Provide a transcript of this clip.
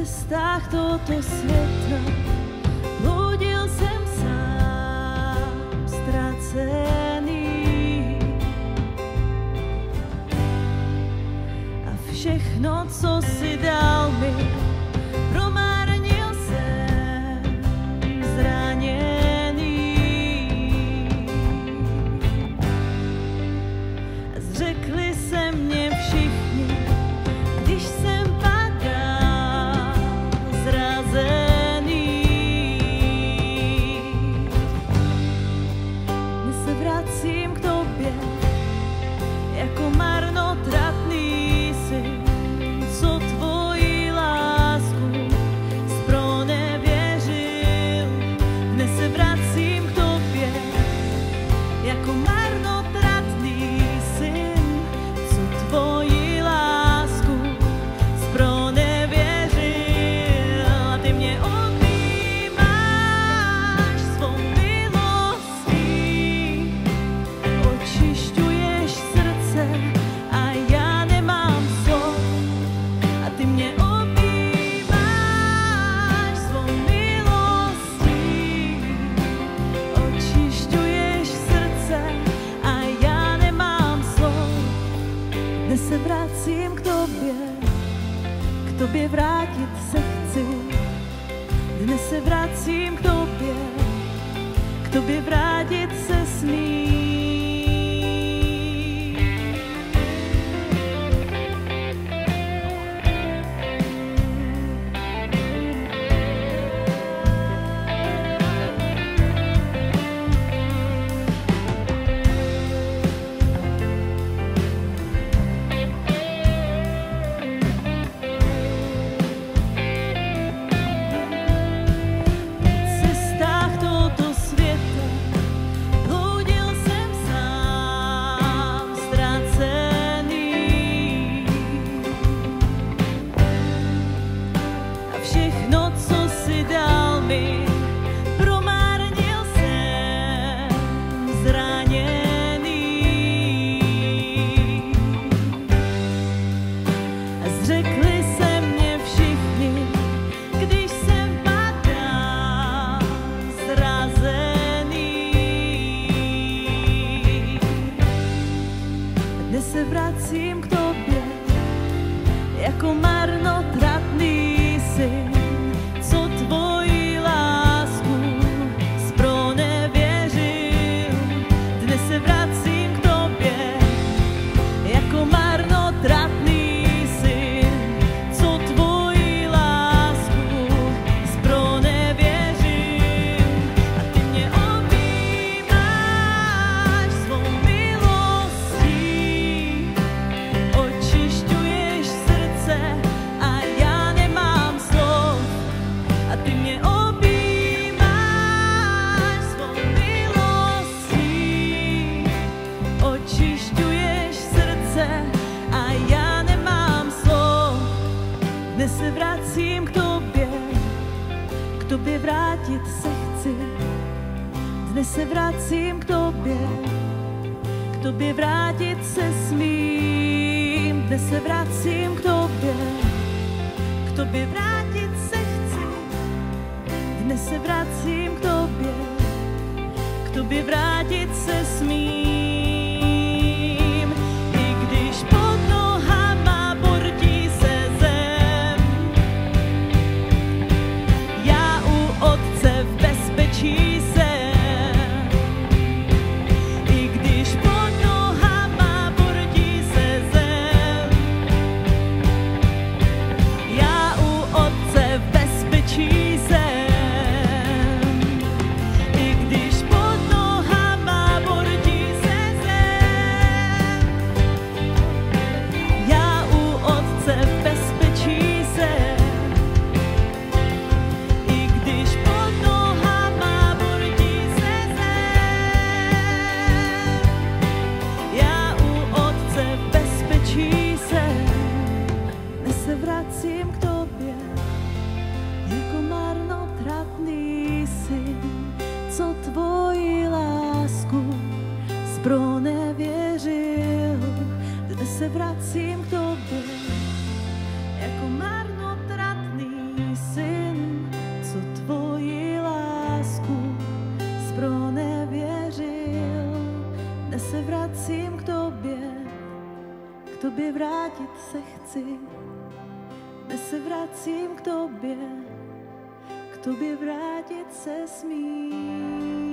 cestách tohoto světa bludil jsem sám, ztracený. A všechno, co si dal mi, promarnil jsem, zraněný. A zřekli se mě všichni, když jsem padal zrazený. Dnes se vracím k tobě jako marnotratný syn, co tvoji lásku zpronevěřil. Dnes se vracím k tobě jako marnotratný syn, co tvoji lásku zpronevěřil. A ty mě objímáš svou milostí, očišťuješ srdce a já nemám slov. A ty mě objímáš svou milostí, očišťuješ srdce a já nemám slov. Dnes se vracím k tobě vrátit se chci. Dnes se vracím k tobě vrátit se smím. Všechno, co si dal mi, promarnil jsem, zraněný. A zřekli se mě všichni, když jsem padal zrazený. A dnes se vracím k tobě jako marnotratný syn, co tvoji lásku zpronevěřil. Dnes se vracím k tobě jako marnotratný syn, co tvoji lásku zpronevěřil. A ty mě objímáš svou milostí, očišťuješ srdce a já nemám slov. A ty mě objímáš svou milostí, očišťuješ srdce a já nemám slov. Dnes se vracím k tobě vrátit se chci. Dnes se vracím k tobě vrátit se smím. Dnes se vracím k tobě vrátit se chci. Dnes se vracím k tobě vrátit se smím. I když pod nohama bortí se zem, já u Otce v bezpečí jsem. I když pod nohama bortí se zem, já u Otce v bezpečí jsem. I když pod nohama bortí se tobě vrátit se chci. Dnes se vracím k tobě vrátit se smím.